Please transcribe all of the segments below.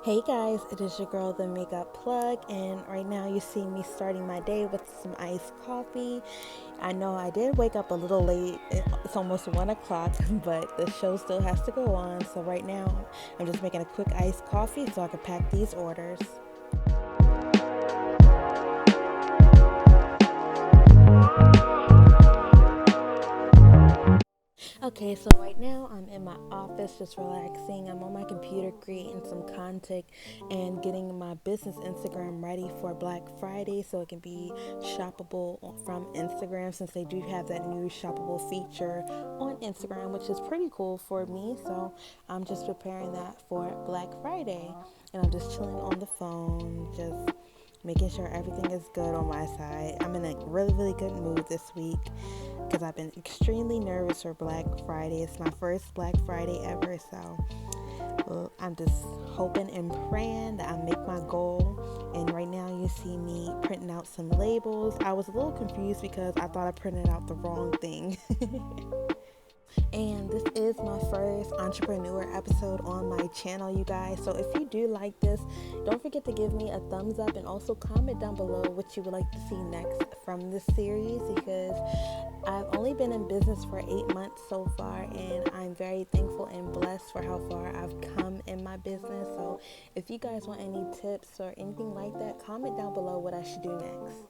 Hey guys, it is your girl, the Makeup Plug, and right now you see me starting my day with some iced coffee. I know I did wake up a little late, it's almost 1 o'clock, but the show still has to go on, so right now I'm just making a quick iced coffee so I can pack these orders. Okay, so right now I'm in my office just relaxing. I'm on my computer creating some content and getting my business Instagram ready for Black Friday so it can be shoppable from Instagram, since they do have that new shoppable feature on Instagram, which is pretty cool for me. So I'm just preparing that for Black Friday, and I'm just chilling on the phone, just making sure everything is good on my side. I'm in a really good mood this week because I've been extremely nervous for Black Friday. It's my first Black Friday ever, so I'm just hoping and praying that I make my goal. And right now you see me printing out some labels. I was a little confused because I thought I printed out the wrong thing. And this is my first entrepreneur episode on my channel, you guys. So if you do like this, don't forget to give me a thumbs up and also comment down below what you would like to see next from this series, because I've only been in business for 8 months so far, and I'm very thankful and blessed for how far I've come in my business. So if you guys want any tips or anything like that, comment down below what I should do next.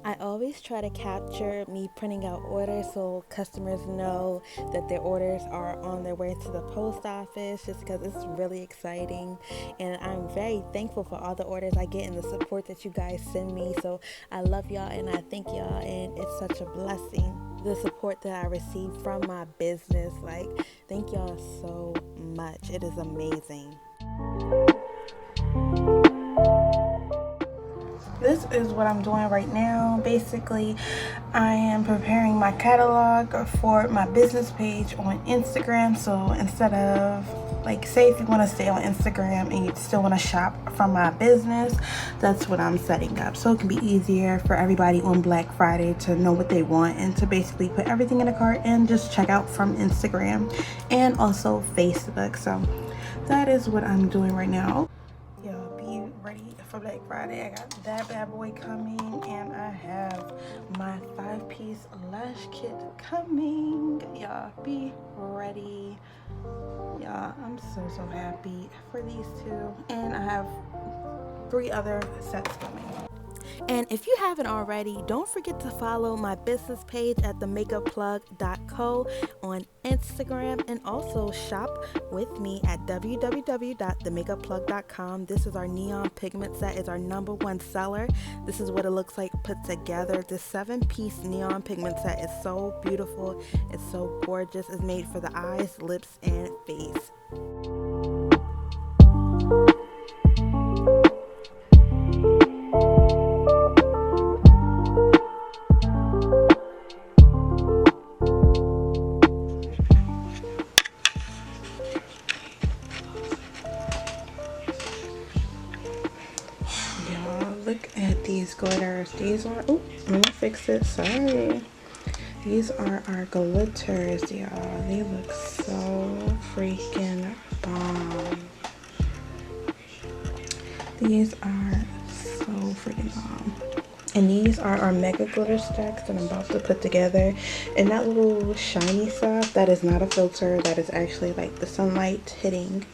I always try to capture me printing out orders so customers know that their orders are on their way to the post office, just because it's really exciting. And I'm very thankful for all the orders I get and the support that you guys send me. So I love y'all and I thank y'all, and it's such a blessing, the support that I receive from my business. Like, thank y'all so much. It is amazing. This is what I'm doing right now. Basically, I am preparing my catalog for my business page on Instagram. So instead of, like, say if you want to stay on Instagram and you still want to shop from my business, that's what I'm setting up. So it can be easier for everybody on Black Friday to know what they want and to basically put everything in a cart and just check out from Instagram and also Facebook. So that is what I'm doing right now. Y'all be ready for Black Friday. I got that bad boy coming, and I have my 5-piece lash kit coming. Y'all be ready. Y'all, I'm so happy for these two, and I have 3 other sets coming. And if you haven't already, don't forget to follow my business page at themakeupplug.co on Instagram, and also shop with me at www.themakeupplug.com. This is our neon pigment set. It's our #1 seller. This is what it looks like put together. This 7-piece neon pigment set is so beautiful. It's so gorgeous. It's made for the eyes, lips, and face. Look at these glitters. These are, oh, I'm gonna fix it, sorry. These are our glitters, y'all. They look so freaking bomb. These are so freaking bomb. And these are our mega glitter stacks that I'm about to put together. And that little shiny stuff, that is not a filter. That is actually like the sunlight hitting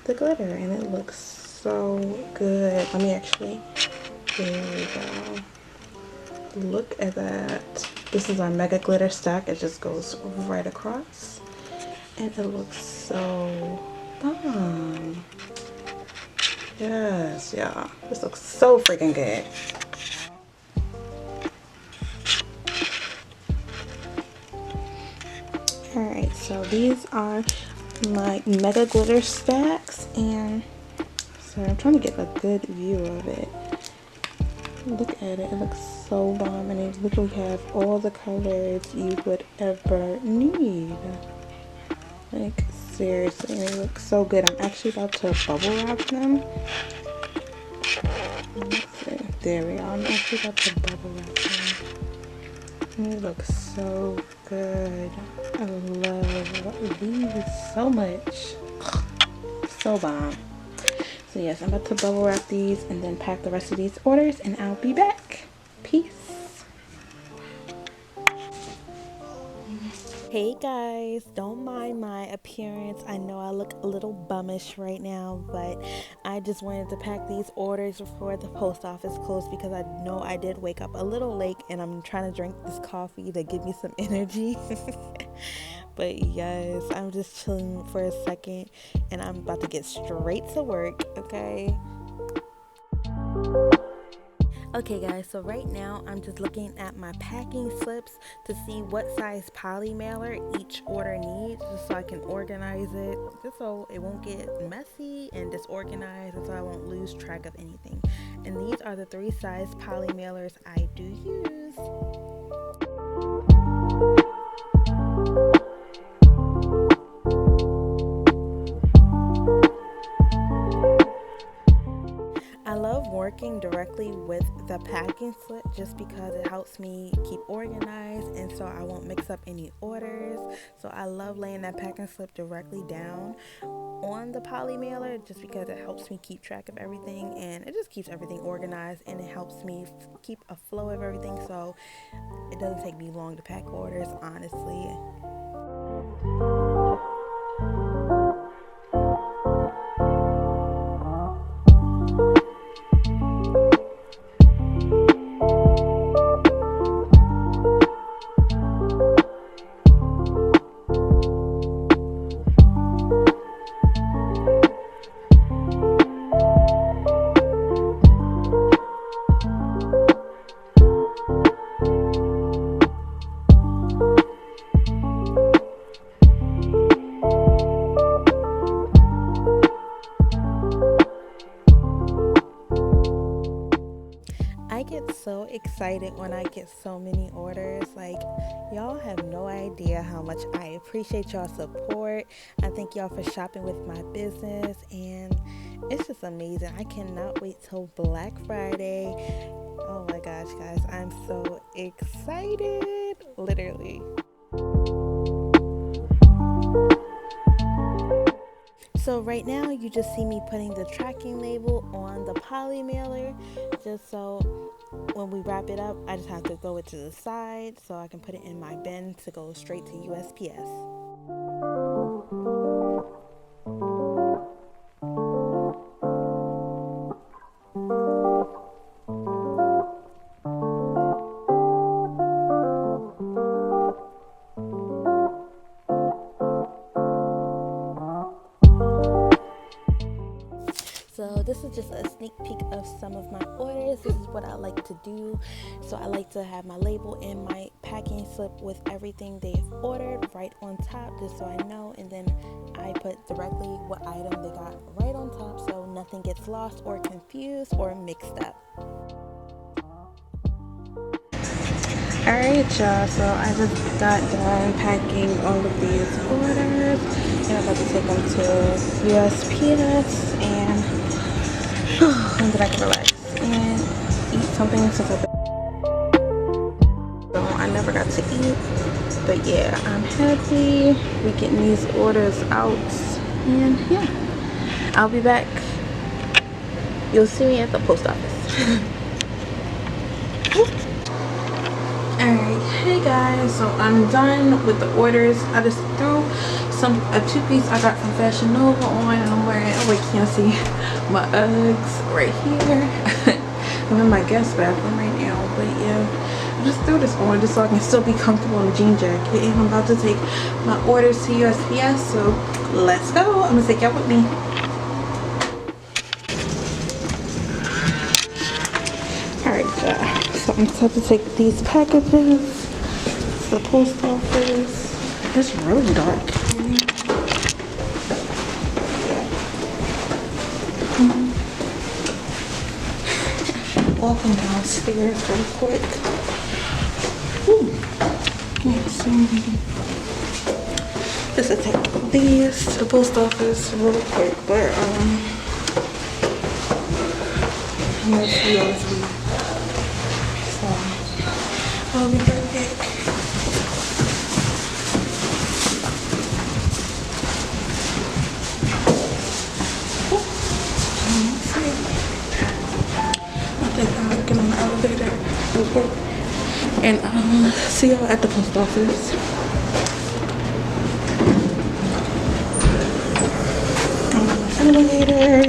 the glitter, and it looks so good. Let me actually, there we go. Look at that. This is our mega glitter stack. It just goes right across, and it looks so bomb. Yes, yeah, this looks so freaking good. Alright, so these are my mega glitter stacks, and so I'm trying to get a good view of it. Look at it. It looks so bomb, and it literally have all the colors you would ever need. Like, seriously, they look so good. I'm actually about to bubble wrap them. Let's see. There we are. I'm actually about to bubble wrap them. They look so good. I love these so much. So bomb. So yes, I'm about to bubble wrap these and then pack the rest of these orders, and I'll be back. Peace. Hey guys, don't mind my appearance. I know I look a little bummish right now, but I just wanted to pack these orders before the post office closed because I know I did wake up a little late and I'm trying to drink this coffee to give me some energy. But yes, I'm just chilling for a second and I'm about to get straight to work, okay? Okay guys, so right now I'm just looking at my packing slips to see what size poly mailer each order needs, just so I can organize it, just so it won't get messy and disorganized, and so I won't lose track of anything. And these are the 3 size poly mailers I do use. I love working directly with the packing slip just because it helps me keep organized and so I won't mix up any orders. So I love laying that packing slip directly down on the poly mailer just because it helps me keep track of everything and it just keeps everything organized and it helps me keep a flow of everything, so it doesn't take me long to pack orders, honestly. I get so excited when I get so many orders. Like, y'all have no idea how much I appreciate y'all support. I thank y'all for shopping with my business, and it's just amazing. I cannot wait till Black Friday. Oh my gosh, guys, I'm so excited, literally. So right now you just see me putting the tracking label on the poly mailer, just so when we wrap it up I just have to throw it to the side so I can put it in my bin to go straight to USPS. So this is just a sneak peek of some of my orders. This is what I like to do. So I like to have my label and my packing slip with everything they've ordered right on top, just so I know, and then I put directly what item they got right on top so nothing gets lost or confused or mixed up. Alright y'all, so I just got done packing all of these orders and I'm about to take them to USPS and then I can relax and eat something since I never got to eat. But yeah, I'm happy we're getting these orders out, and yeah, I'll be back. You'll see me at the post office. Alright, hey guys, so I'm done with the orders. I just threw a 2-piece I got from Fashion Nova on. I'm wearing, oh wait, can't see my Uggs right here. I'm in my guest bathroom right now, but yeah, I just threw this on just so I can still be comfortable in a jean jacket. And I'm about to take my orders to USPS, so let's go. I'm gonna take y'all with me. Alright y'all, so I'm about to take these packages to the post office. It's really dark. Walking downstairs real quick. Can't see. Just to take these to the post office real quick, but I'm gonna see y'all this week. So I'll be right back. airport. And see y'all at the post office. Elevator.